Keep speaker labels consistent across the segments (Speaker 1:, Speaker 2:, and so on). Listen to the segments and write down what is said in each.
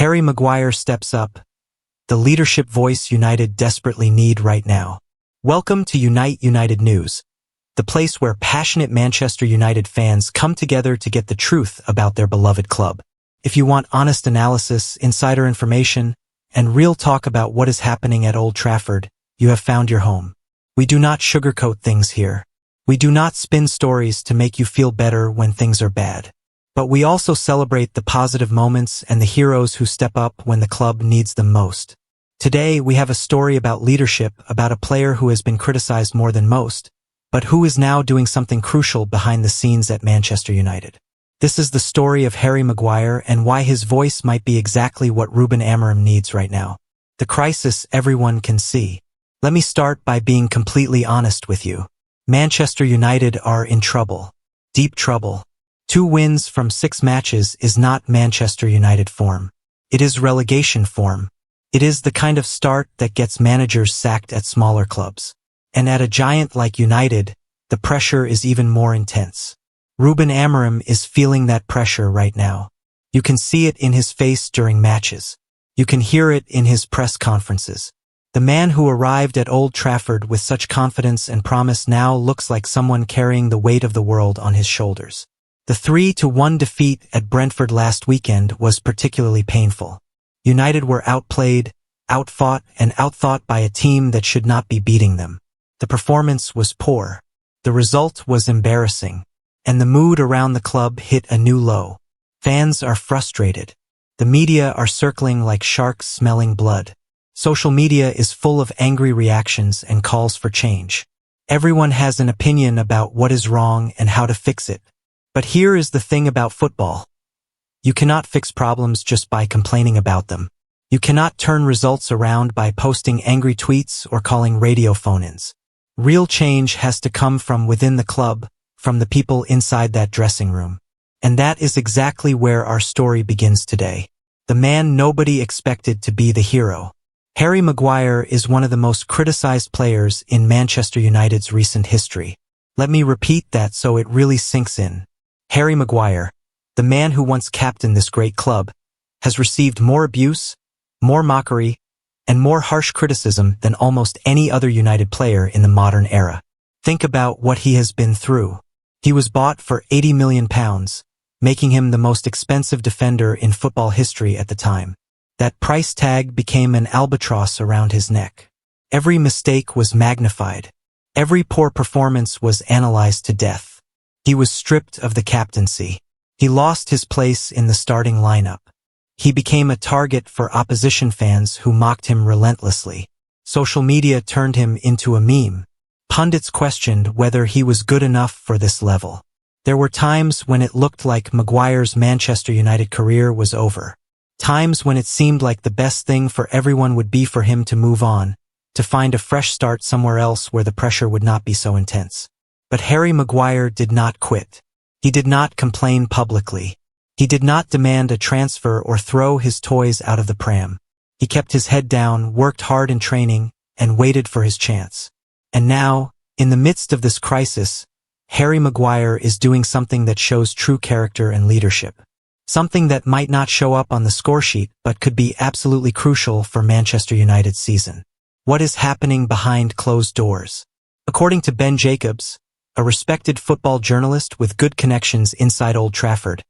Speaker 1: Harry Maguire steps up, the leadership voice United desperately need right now. Welcome to Unite United News, the place where passionate Manchester United fans come together to get the truth about their beloved club. If you want honest analysis, insider information, and real talk about what is happening at Old Trafford, you have found your home. We do not sugarcoat things here. We do not spin stories to make you feel better when things are bad. But we also celebrate the positive moments and the heroes who step up when the club needs them most. Today, we have a story about leadership, about a player who has been criticized more than most, but who is now doing something crucial behind the scenes at Manchester United. This is the story of Harry Maguire and why his voice might be exactly what Ruben Amorim needs right now. The crisis everyone can see. Let me start by being completely honest with you. Manchester United are in trouble. Deep trouble. 2 wins from 6 matches is not Manchester United form. It is relegation form. It is the kind of start that gets managers sacked at smaller clubs. And at a giant like United, the pressure is even more intense. Ruben Amorim is feeling that pressure right now. You can see it in his face during matches. You can hear it in his press conferences. The man who arrived at Old Trafford with such confidence and promise now looks like someone carrying the weight of the world on his shoulders. The 3-1 defeat at Brentford last weekend was particularly painful. United were outplayed, outfought, and outthought by a team that should not be beating them. The performance was poor. The result was embarrassing. And the mood around the club hit a new low. Fans are frustrated. The media are circling like sharks smelling blood. Social media is full of angry reactions and calls for change. Everyone has an opinion about what is wrong and how to fix it. But here is the thing about football. You cannot fix problems just by complaining about them. You cannot turn results around by posting angry tweets or calling radio phone-ins. Real change has to come from within the club, from the people inside that dressing room. And that is exactly where our story begins today. The man nobody expected to be the hero. Harry Maguire is one of the most criticized players in Manchester United's recent history. Let me repeat that so it really sinks in. Harry Maguire, the man who once captained this great club, has received more abuse, more mockery, and more harsh criticism than almost any other United player in the modern era. Think about what he has been through. He was bought for £80 million, making him the most expensive defender in football history at the time. That price tag became an albatross around his neck. Every mistake was magnified. Every poor performance was analyzed to death. He was stripped of the captaincy. He lost his place in the starting lineup. He became a target for opposition fans who mocked him relentlessly. Social media turned him into a meme. Pundits questioned whether he was good enough for this level. There were times when it looked like Maguire's Manchester United career was over. Times when it seemed like the best thing for everyone would be for him to move on, to find a fresh start somewhere else where the pressure would not be so intense. But Harry Maguire did not quit. He did not complain publicly. He did not demand a transfer or throw his toys out of the pram. He kept his head down, worked hard in training, and waited for his chance. And now, in the midst of this crisis, Harry Maguire is doing something that shows true character and leadership. Something that might not show up on the scoresheet but could be absolutely crucial for Manchester United's season. What is happening behind closed doors? According to Ben Jacobs, a respected football journalist with good connections inside Old Trafford,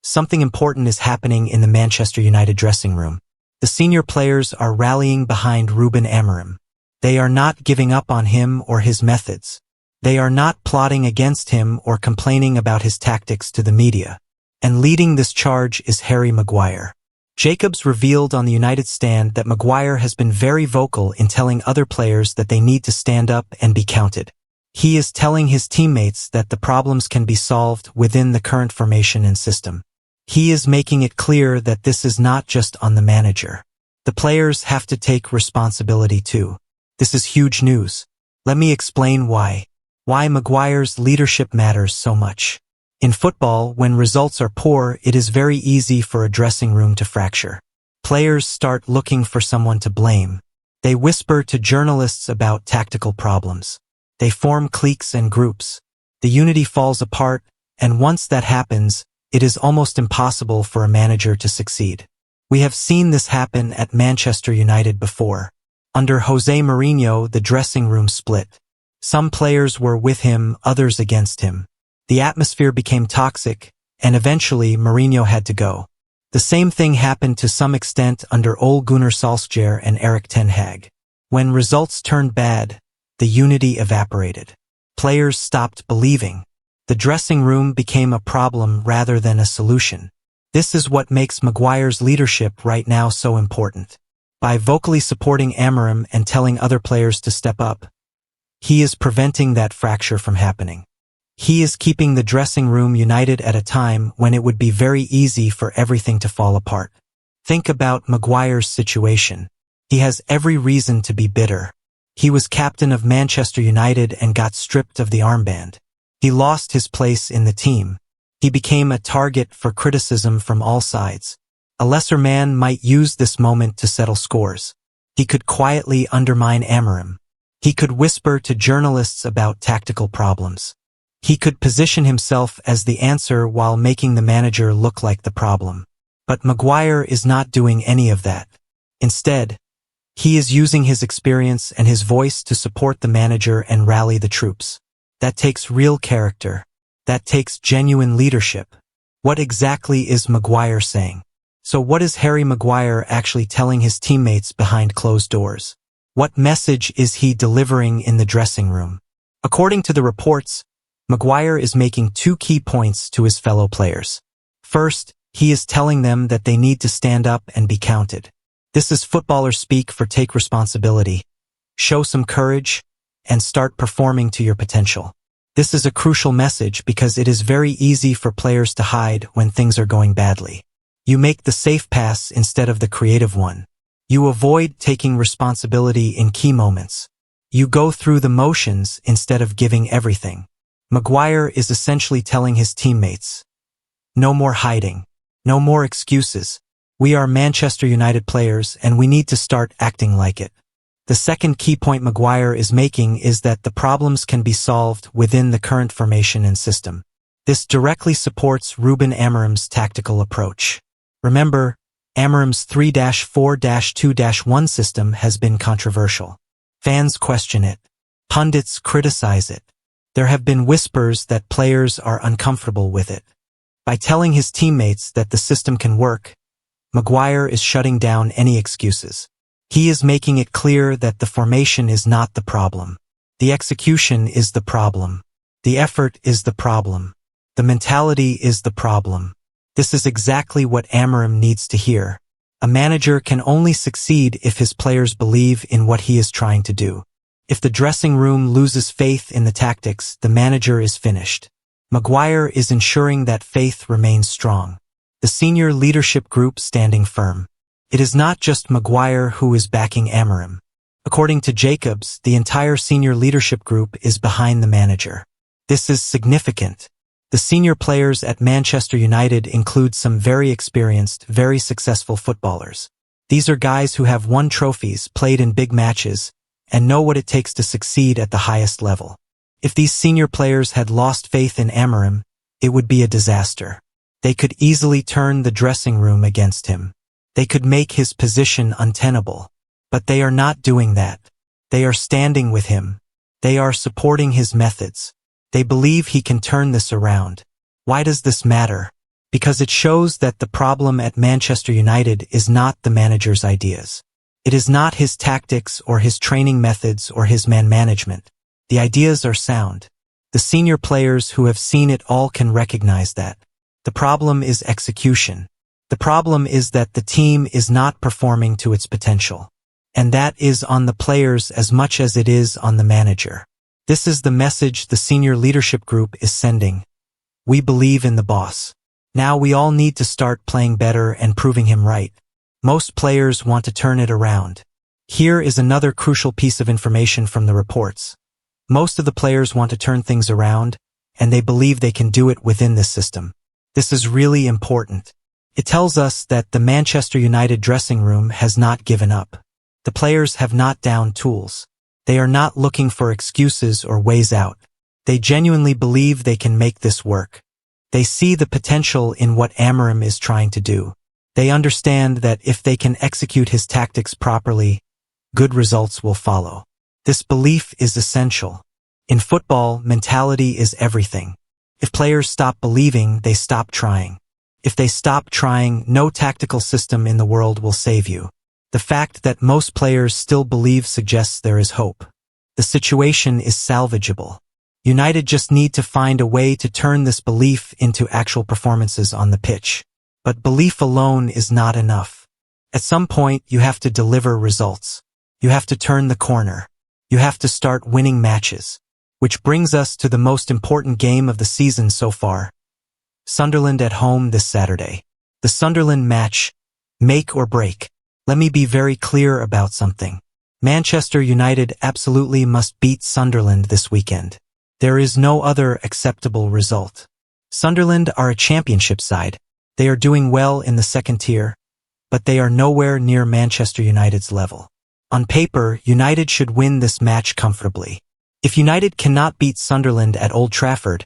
Speaker 1: something important is happening in the Manchester United dressing room. The senior players are rallying behind Ruben Amorim. They are not giving up on him or his methods. They are not plotting against him or complaining about his tactics to the media. And leading this charge is Harry Maguire. Jacobs revealed on the United stand that Maguire has been very vocal in telling other players that they need to stand up and be counted. He is telling his teammates that the problems can be solved within the current formation and system. He is making it clear that this is not just on the manager. The players have to take responsibility too. This is huge news. Let me explain why. Why Maguire's leadership matters so much. In football, when results are poor, it is very easy for a dressing room to fracture. Players start looking for someone to blame. They whisper to journalists about tactical problems. They form cliques and groups. The unity falls apart, and once that happens, it is almost impossible for a manager to succeed. We have seen this happen at Manchester United before. Under Jose Mourinho, the dressing room split. Some players were with him, others against him. The atmosphere became toxic, and eventually Mourinho had to go. The same thing happened to some extent under Ole Gunnar Solskjaer and Erik ten Hag. When results turned bad, the unity evaporated. Players stopped believing. The dressing room became a problem rather than a solution. This is what makes Maguire's leadership right now so important. By vocally supporting Amorim and telling other players to step up, he is preventing that fracture from happening. He is keeping the dressing room united at a time when it would be very easy for everything to fall apart. Think about Maguire's situation. He has every reason to be bitter. He was captain of Manchester United and got stripped of the armband. He lost his place in the team. He became a target for criticism from all sides. A lesser man might use this moment to settle scores. He could quietly undermine Amorim. He could whisper to journalists about tactical problems. He could position himself as the answer while making the manager look like the problem. But Maguire is not doing any of that. Instead, he is using his experience and his voice to support the manager and rally the troops. That takes real character. That takes genuine leadership. What exactly is Maguire saying? So what is Harry Maguire actually telling his teammates behind closed doors? What message is he delivering in the dressing room? According to the reports, Maguire is making two key points to his fellow players. First, he is telling them that they need to stand up and be counted. This is footballer speak for take responsibility, show some courage, and start performing to your potential. This is a crucial message because it is very easy for players to hide when things are going badly. You make the safe pass instead of the creative one. You avoid taking responsibility in key moments. You go through the motions instead of giving everything. Maguire is essentially telling his teammates, no more hiding, no more excuses. We are Manchester United players and we need to start acting like it. The second key point Maguire is making is that the problems can be solved within the current formation and system. This directly supports Ruben Amorim's tactical approach. Remember, Amorim's 3-4-2-1 system has been controversial. Fans question it. Pundits criticize it. There have been whispers that players are uncomfortable with it. By telling his teammates that the system can work, Maguire is shutting down any excuses. He is making it clear that the formation is not the problem. The execution is the problem. The effort is the problem. The mentality is the problem. This is exactly what Amorim needs to hear. A manager can only succeed if his players believe in what he is trying to do. If the dressing room loses faith in the tactics, the manager is finished. Maguire is ensuring that faith remains strong. The senior leadership group standing firm. It is not just Maguire who is backing Amorim. According to Jacobs, the entire senior leadership group is behind the manager. This is significant. The senior players at Manchester United include some very experienced, very successful footballers. These are guys who have won trophies, played in big matches, and know what it takes to succeed at the highest level. If these senior players had lost faith in Amorim, it would be a disaster. They could easily turn the dressing room against him. They could make his position untenable. But they are not doing that. They are standing with him. They are supporting his methods. They believe he can turn this around. Why does this matter? Because it shows that the problem at Manchester United is not the manager's ideas. It is not his tactics or his training methods or his man management. The ideas are sound. The senior players who have seen it all can recognize that. The problem is execution. The problem is that the team is not performing to its potential. And that is on the players as much as it is on the manager. This is the message the senior leadership group is sending. We believe in the boss. Now we all need to start playing better and proving him right. Most players want to turn it around. Here is another crucial piece of information from the reports. Most of the players want to turn things around, and they believe they can do it within this system. This is really important. It tells us that the Manchester United dressing room has not given up. The players have not downed tools. They are not looking for excuses or ways out. They genuinely believe they can make this work. They see the potential in what Amorim is trying to do. They understand that if they can execute his tactics properly, good results will follow. This belief is essential. In football, mentality is everything. If players stop believing, they stop trying. If they stop trying, no tactical system in the world will save you. The fact that most players still believe suggests there is hope. The situation is salvageable. United just need to find a way to turn this belief into actual performances on the pitch. But belief alone is not enough. At some point, you have to deliver results. You have to turn the corner. You have to start winning matches. Which brings us to the most important game of the season so far. Sunderland at home this Saturday. The Sunderland match, make or break. Let me be very clear about something. Manchester United absolutely must beat Sunderland this weekend. There is no other acceptable result. Sunderland are a championship side. They are doing well in the second tier, but they are nowhere near Manchester United's level. On paper, United should win this match comfortably. If United cannot beat Sunderland at Old Trafford,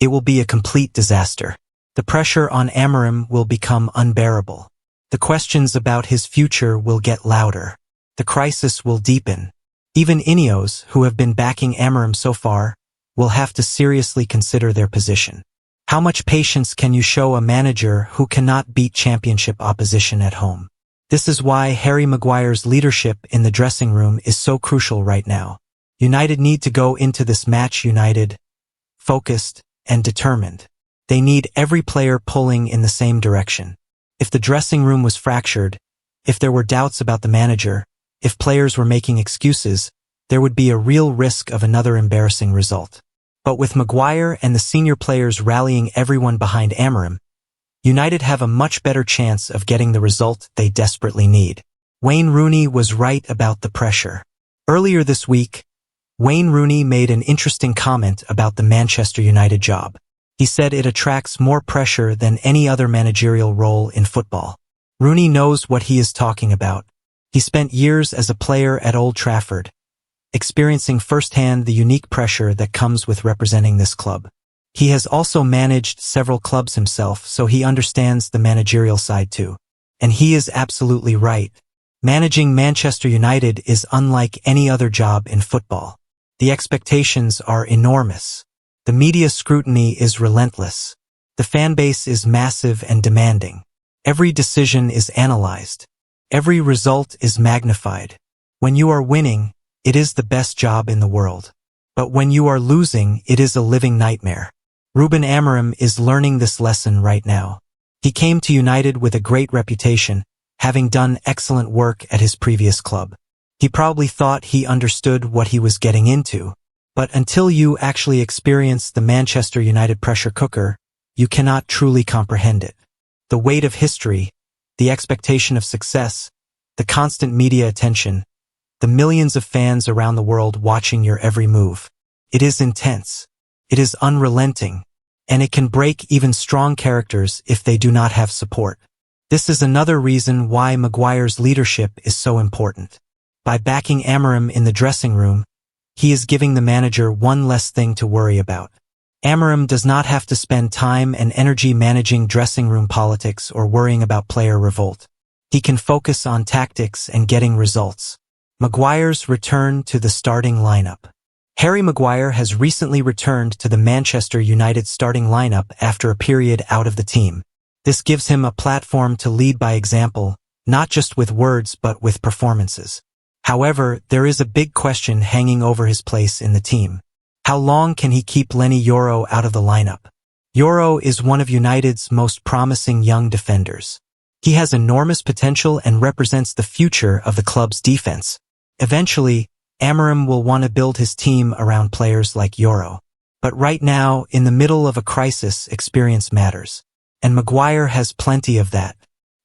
Speaker 1: it will be a complete disaster. The pressure on Amorim will become unbearable. The questions about his future will get louder. The crisis will deepen. Even Ineos, who have been backing Amorim so far, will have to seriously consider their position. How much patience can you show a manager who cannot beat championship opposition at home? This is why Harry Maguire's leadership in the dressing room is so crucial right now. United need to go into this match united, focused, and determined. They need every player pulling in the same direction. If the dressing room was fractured, if there were doubts about the manager, if players were making excuses, there would be a real risk of another embarrassing result. But with Maguire and the senior players rallying everyone behind Amorim, United have a much better chance of getting the result they desperately need. Wayne Rooney was right about the pressure. Earlier this week, Wayne Rooney made an interesting comment about the Manchester United job. He said it attracts more pressure than any other managerial role in football. Rooney knows what he is talking about. He spent years as a player at Old Trafford, experiencing firsthand the unique pressure that comes with representing this club. He has also managed several clubs himself, so he understands the managerial side too. And he is absolutely right. Managing Manchester United is unlike any other job in football. The expectations are enormous. The media scrutiny is relentless. The fan base is massive and demanding. Every decision is analyzed. Every result is magnified. When you are winning, it is the best job in the world. But when you are losing, it is a living nightmare. Ruben Amorim is learning this lesson right now. He came to United with a great reputation, having done excellent work at his previous club. He probably thought he understood what he was getting into, but until you actually experience the Manchester United pressure cooker, you cannot truly comprehend it. The weight of history, the expectation of success, the constant media attention, the millions of fans around the world watching your every move. It is intense. It is unrelenting, and it can break even strong characters if they do not have support. This is another reason why Maguire's leadership is so important. By backing Amorim in the dressing room, he is giving the manager one less thing to worry about. Amorim does not have to spend time and energy managing dressing room politics or worrying about player revolt. He can focus on tactics and getting results. Maguire's return to the starting lineup. Harry Maguire has recently returned to the Manchester United starting lineup after a period out of the team. This gives him a platform to lead by example, not just with words but with performances. However, there is a big question hanging over his place in the team. How long can he keep Leny Yoro out of the lineup? Yoro is one of United's most promising young defenders. He has enormous potential and represents the future of the club's defense. Eventually, Amorim will want to build his team around players like Yoro. But right now, in the middle of a crisis, experience matters. And Maguire has plenty of that.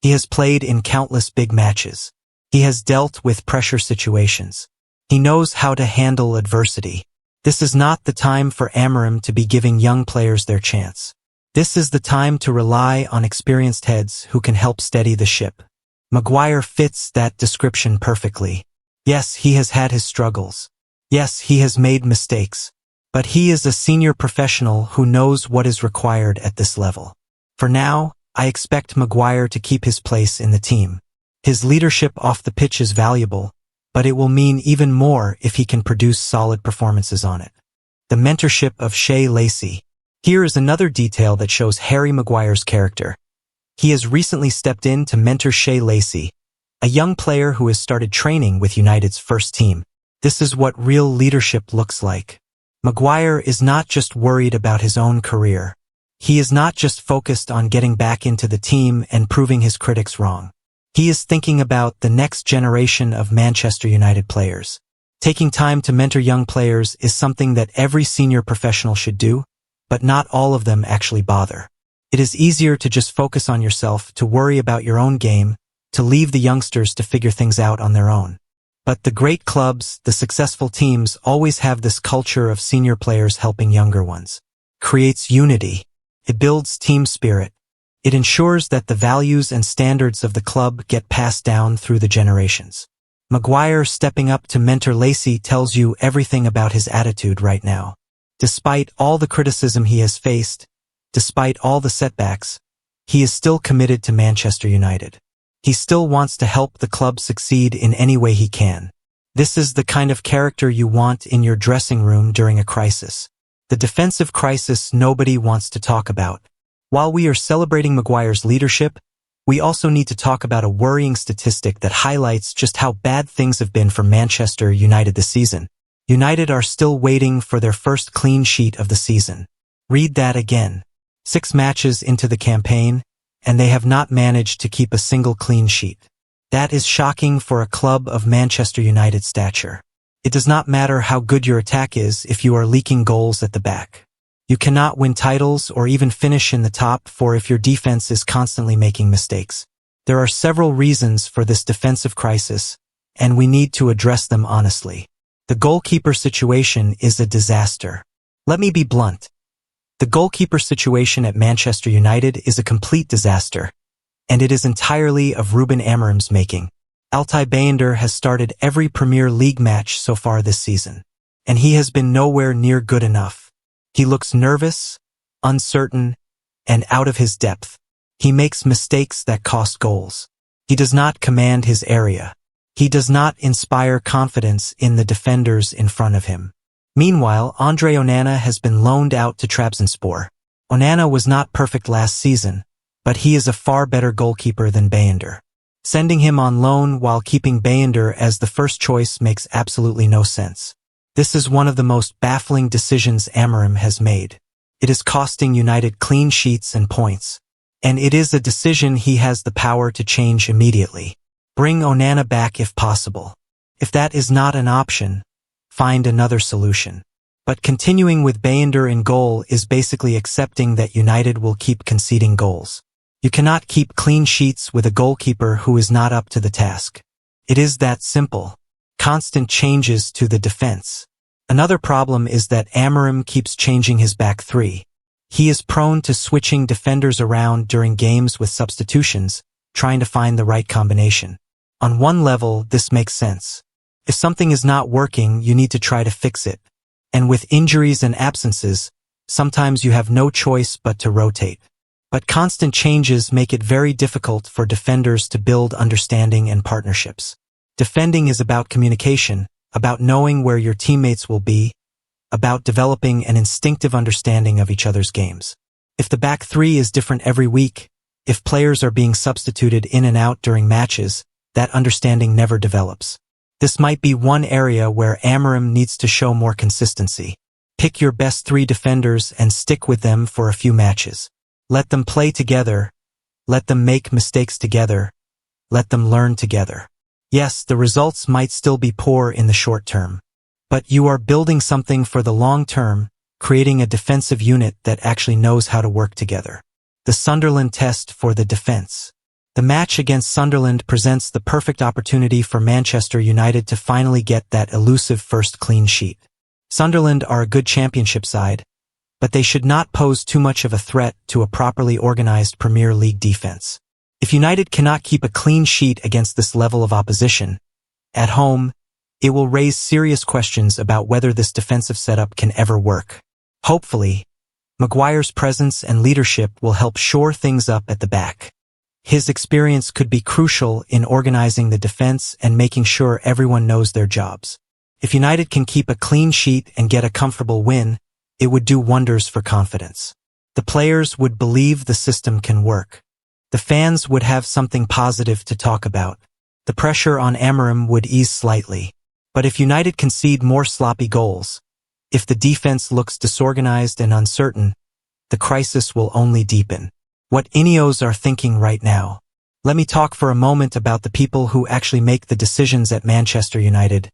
Speaker 1: He has played in countless big matches. He has dealt with pressure situations. He knows how to handle adversity. This is not the time for Amorim to be giving young players their chance. This is the time to rely on experienced heads who can help steady the ship. Maguire fits that description perfectly. Yes, he has had his struggles. Yes, he has made mistakes. But he is a senior professional who knows what is required at this level. For now, I expect Maguire to keep his place in the team. His leadership off the pitch is valuable, but it will mean even more if he can produce solid performances on it. The mentorship of Shea Lacey. Here is another detail that shows Harry Maguire's character. He has recently stepped in to mentor Shea Lacey, a young player who has started training with United's first team. This is what real leadership looks like. Maguire is not just worried about his own career. He is not just focused on getting back into the team and proving his critics wrong. He is thinking about the next generation of Manchester United players. Taking time to mentor young players is something that every senior professional should do, but not all of them actually bother. It is easier to just focus on yourself, to worry about your own game, to leave the youngsters to figure things out on their own. But the great clubs, the successful teams, always have this culture of senior players helping younger ones. Creates unity. It builds team spirit. It ensures that the values and standards of the club get passed down through the generations. Maguire stepping up to mentor Lacey tells you everything about his attitude right now. Despite all the criticism he has faced, despite all the setbacks, he is still committed to Manchester United. He still wants to help the club succeed in any way he can. This is the kind of character you want in your dressing room during a crisis. The defensive crisis nobody wants to talk about. While we are celebrating Maguire's leadership, we also need to talk about a worrying statistic that highlights just how bad things have been for Manchester United this season. United are still waiting for their first clean sheet of the season. Read that again. 6 matches into the campaign, and they have not managed to keep a single clean sheet. That is shocking for a club of Manchester United stature. It does not matter how good your attack is if you are leaking goals at the back. You cannot win titles or even finish in the top 4 if your defense is constantly making mistakes. There are several reasons for this defensive crisis, and we need to address them honestly. The goalkeeper situation is a disaster. Let me be blunt. The goalkeeper situation at Manchester United is a complete disaster, and it is entirely of Ruben Amorim's making. Altay Bayındır has started every Premier League match so far this season, and he has been nowhere near good enough. He looks nervous, uncertain, and out of his depth. He makes mistakes that cost goals. He does not command his area. He does not inspire confidence in the defenders in front of him. Meanwhile, Andre Onana has been loaned out to Trabzonspor. Onana was not perfect last season, but he is a far better goalkeeper than Bayındır. Sending him on loan while keeping Bayındır as the first choice makes absolutely no sense. This is one of the most baffling decisions Amorim has made. It is costing United clean sheets and points, and it is a decision he has the power to change immediately. Bring Onana back if possible. If that is not an option, find another solution. But continuing with Bayındır in goal is basically accepting that United will keep conceding goals. You cannot keep clean sheets with a goalkeeper who is not up to the task. It is that simple. Constant changes to the defense. Another problem is that Amorim keeps changing his back 3. He is prone to switching defenders around during games with substitutions, trying to find the right combination. On one level, this makes sense. If something is not working, you need to try to fix it. And with injuries and absences, sometimes you have no choice but to rotate. But constant changes make it very difficult for defenders to build understanding and partnerships. Defending is about communication, about knowing where your teammates will be, about developing an instinctive understanding of each other's games. If the back 3 is different every week, if players are being substituted in and out during matches, that understanding never develops. This might be one area where Amorim needs to show more consistency. Pick your best 3 defenders and stick with them for a few matches. Let them play together. Let them make mistakes together. Let them learn together. Yes, the results might still be poor in the short term, but you are building something for the long term, creating a defensive unit that actually knows how to work together. The Sunderland test for the defense. The match against Sunderland presents the perfect opportunity for Manchester United to finally get that elusive first clean sheet. Sunderland are a good championship side, but they should not pose too much of a threat to a properly organized Premier League defense. If United cannot keep a clean sheet against this level of opposition, at home, it will raise serious questions about whether this defensive setup can ever work. Hopefully, Maguire's presence and leadership will help shore things up at the back. His experience could be crucial in organizing the defense and making sure everyone knows their jobs. If United can keep a clean sheet and get a comfortable win, it would do wonders for confidence. The players would believe the system can work. The fans would have something positive to talk about. The pressure on Amorim would ease slightly. But if United concede more sloppy goals, if the defense looks disorganized and uncertain, the crisis will only deepen. What Ineos are thinking right now. Let me talk for a moment about the people who actually make the decisions at Manchester United.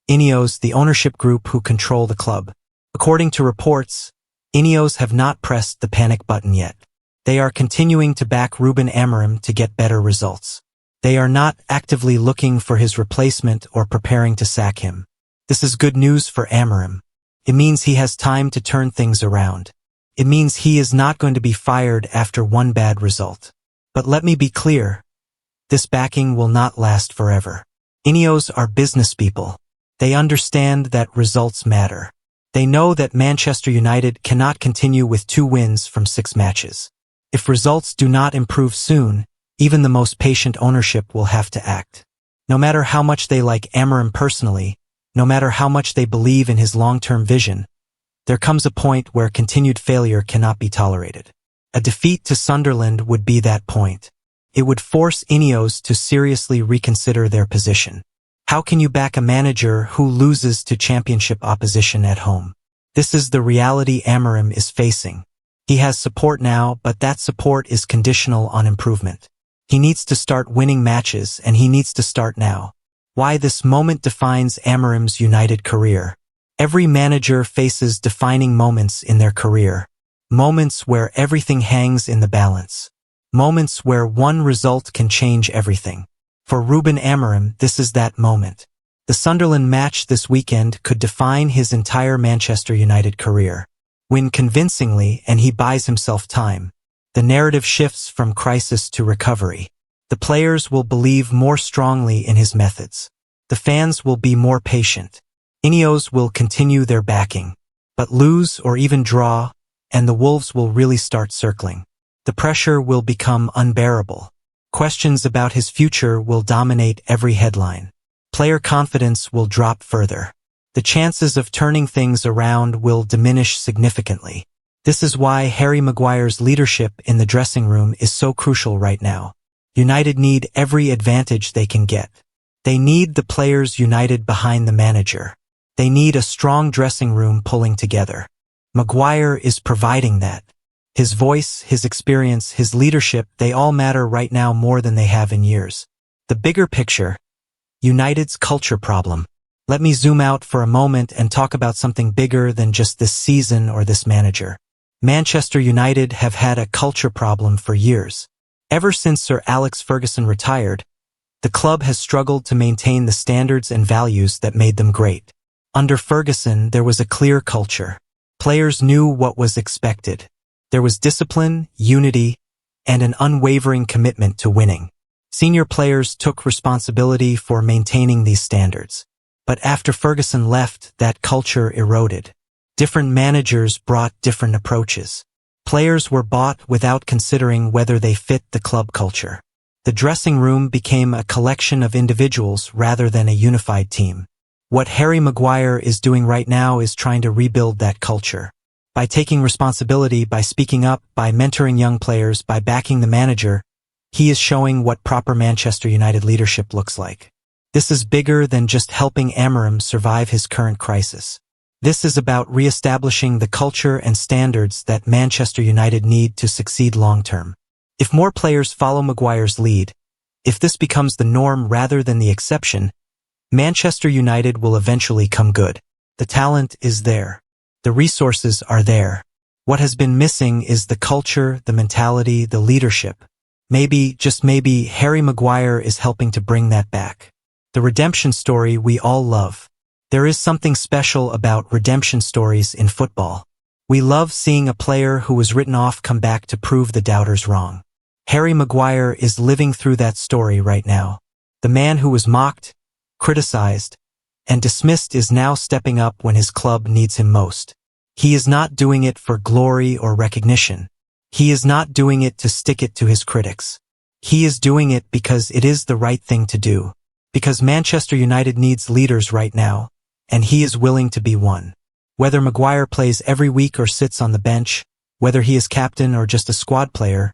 Speaker 1: Ineos, the ownership group who control the club. According to reports, Ineos have not pressed the panic button yet. They are continuing to back Ruben Amorim to get better results. They are not actively looking for his replacement or preparing to sack him. This is good news for Amorim. It means he has time to turn things around. It means he is not going to be fired after one bad result. But let me be clear. This backing will not last forever. Ineos are business people. They understand that results matter. They know that Manchester United cannot continue with 2 wins from 6 matches. If results do not improve soon, even the most patient ownership will have to act. No matter how much they like Amorim personally, no matter how much they believe in his long-term vision, there comes a point where continued failure cannot be tolerated. A defeat to Sunderland would be that point. It would force Ineos to seriously reconsider their position. How can you back a manager who loses to championship opposition at home? This is the reality Amorim is facing. He has support now, but that support is conditional on improvement. He needs to start winning matches, and he needs to start now. Why this moment defines Amorim's United career. Every manager faces defining moments in their career. Moments where everything hangs in the balance. Moments where one result can change everything. For Ruben Amorim, this is that moment. The Sunderland match this weekend could define his entire Manchester United career. Win convincingly and he buys himself time. The narrative shifts from crisis to recovery. The players will believe more strongly in his methods. The fans will be more patient. Ineos will continue their backing. But lose or even draw, and the Wolves will really start circling. The pressure will become unbearable. Questions about his future will dominate every headline. Player confidence will drop further. The chances of turning things around will diminish significantly. This is why Harry Maguire's leadership in the dressing room is so crucial right now. United need every advantage they can get. They need the players united behind the manager. They need a strong dressing room pulling together. Maguire is providing that. His voice, his experience, his leadership, they all matter right now more than they have in years. The bigger picture, United's culture problem. Let me zoom out for a moment and talk about something bigger than just this season or this manager. Manchester United have had a culture problem for years. Ever since Sir Alex Ferguson retired, the club has struggled to maintain the standards and values that made them great. Under Ferguson, there was a clear culture. Players knew what was expected. There was discipline, unity, and an unwavering commitment to winning. Senior players took responsibility for maintaining these standards. But after Ferguson left, that culture eroded. Different managers brought different approaches. Players were bought without considering whether they fit the club culture. The dressing room became a collection of individuals rather than a unified team. What Harry Maguire is doing right now is trying to rebuild that culture. By taking responsibility, by speaking up, by mentoring young players, by backing the manager, he is showing what proper Manchester United leadership looks like. This is bigger than just helping Amorim survive his current crisis. This is about re-establishing the culture and standards that Manchester United need to succeed long-term. If more players follow Maguire's lead, if this becomes the norm rather than the exception, Manchester United will eventually come good. The talent is there. The resources are there. What has been missing is the culture, the mentality, the leadership. Maybe, just maybe, Harry Maguire is helping to bring that back. The redemption story we all love. There is something special about redemption stories in football. We love seeing a player who was written off come back to prove the doubters wrong. Harry Maguire is living through that story right now. The man who was mocked, criticized, and dismissed is now stepping up when his club needs him most. He is not doing it for glory or recognition. He is not doing it to stick it to his critics. He is doing it because it is the right thing to do. Because Manchester United needs leaders right now, and he is willing to be one. Whether Maguire plays every week or sits on the bench, whether he is captain or just a squad player,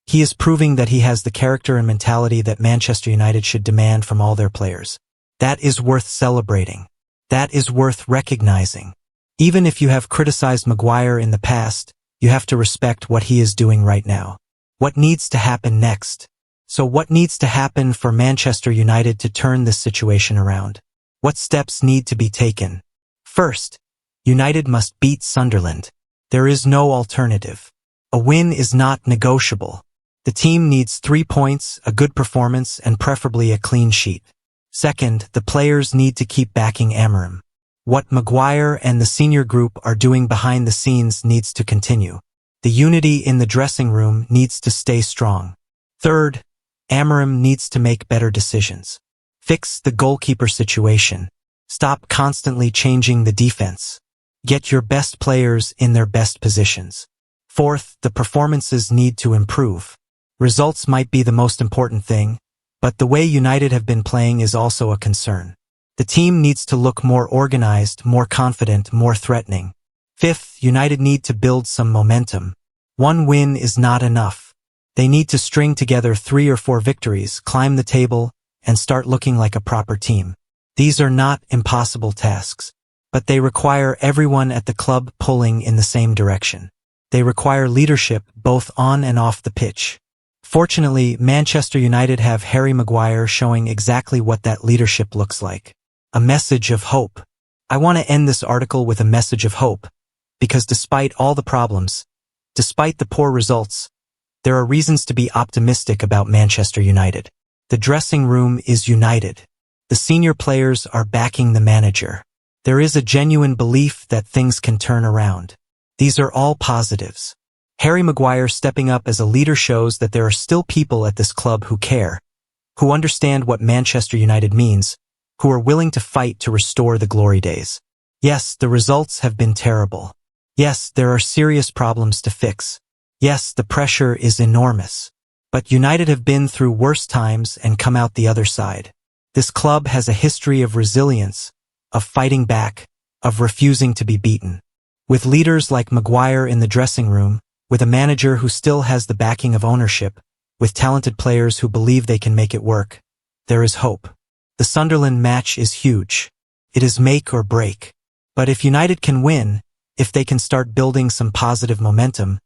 Speaker 1: he is proving that he has the character and mentality that Manchester United should demand from all their players. That is worth celebrating. That is worth recognizing. Even if you have criticized Maguire in the past, you have to respect what he is doing right now. What needs to happen next? So what needs to happen for Manchester United to turn this situation around? What steps need to be taken? First, United must beat Sunderland. There is no alternative. A win is not negotiable. The team needs 3 points, a good performance, and preferably a clean sheet. Second, the players need to keep backing Amorim. What Maguire and the senior group are doing behind the scenes needs to continue. The unity in the dressing room needs to stay strong. Third, Amorim needs to make better decisions. Fix the goalkeeper situation. Stop constantly changing the defense. Get your best players in their best positions. Fourth, the performances need to improve. Results might be the most important thing, but the way United have been playing is also a concern. The team needs to look more organized, more confident, more threatening. Fifth, United need to build some momentum. One win is not enough. They need to string together 3 or 4 victories, climb the table, and start looking like a proper team. These are not impossible tasks, but they require everyone at the club pulling in the same direction. They require leadership both on and off the pitch. Fortunately, Manchester United have Harry Maguire showing exactly what that leadership looks like. A message of hope. I want to end this article with a message of hope, because despite all the problems, despite the poor results, there are reasons to be optimistic about Manchester United. The dressing room is united. The senior players are backing the manager. There is a genuine belief that things can turn around. These are all positives. Harry Maguire stepping up as a leader shows that there are still people at this club who care, who understand what Manchester United means, who are willing to fight to restore the glory days. Yes, the results have been terrible. Yes, there are serious problems to fix. Yes, the pressure is enormous. But United have been through worse times and come out the other side. This club has a history of resilience, of fighting back, of refusing to be beaten. With leaders like Maguire in the dressing room, with a manager who still has the backing of ownership, with talented players who believe they can make it work, there is hope. The Sunderland match is huge. It is make or break. But if United can win, if they can start building some positive momentum,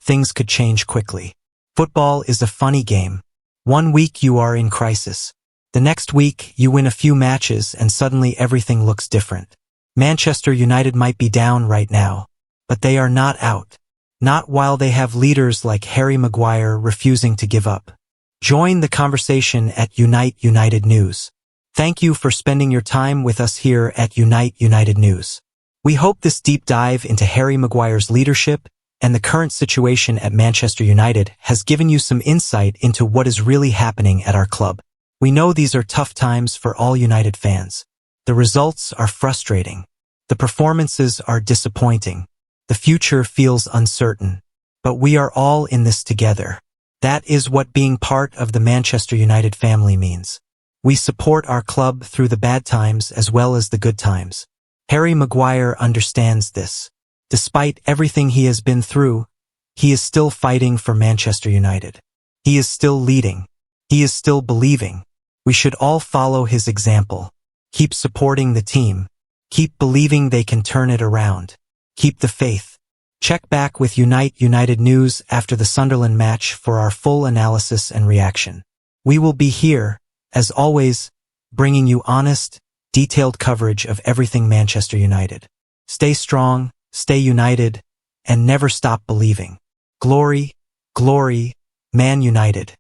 Speaker 1: things could change quickly. Football is a funny game. One week you are in crisis. The next week you win a few matches and suddenly everything looks different. Manchester United might be down right now, but they are not out. Not while they have leaders like Harry Maguire refusing to give up. Join the conversation at Unite United News. Thank you for spending your time with us here at Unite United News. We hope this deep dive into Harry Maguire's leadership and the current situation at Manchester United has given you some insight into what is really happening at our club. We know these are tough times for all United fans. The results are frustrating. The performances are disappointing. The future feels uncertain. But we are all in this together. That is what being part of the Manchester United family means. We support our club through the bad times as well as the good times. Harry Maguire understands this. Despite everything he has been through, he is still fighting for Manchester United. He is still leading. He is still believing. We should all follow his example. Keep supporting the team. Keep believing they can turn it around. Keep the faith. Check back with Unite United News after the Sunderland match for our full analysis and reaction. We will be here, as always, bringing you honest, detailed coverage of everything Manchester United. Stay strong, stay united, and never stop believing. Glory, glory, Man United.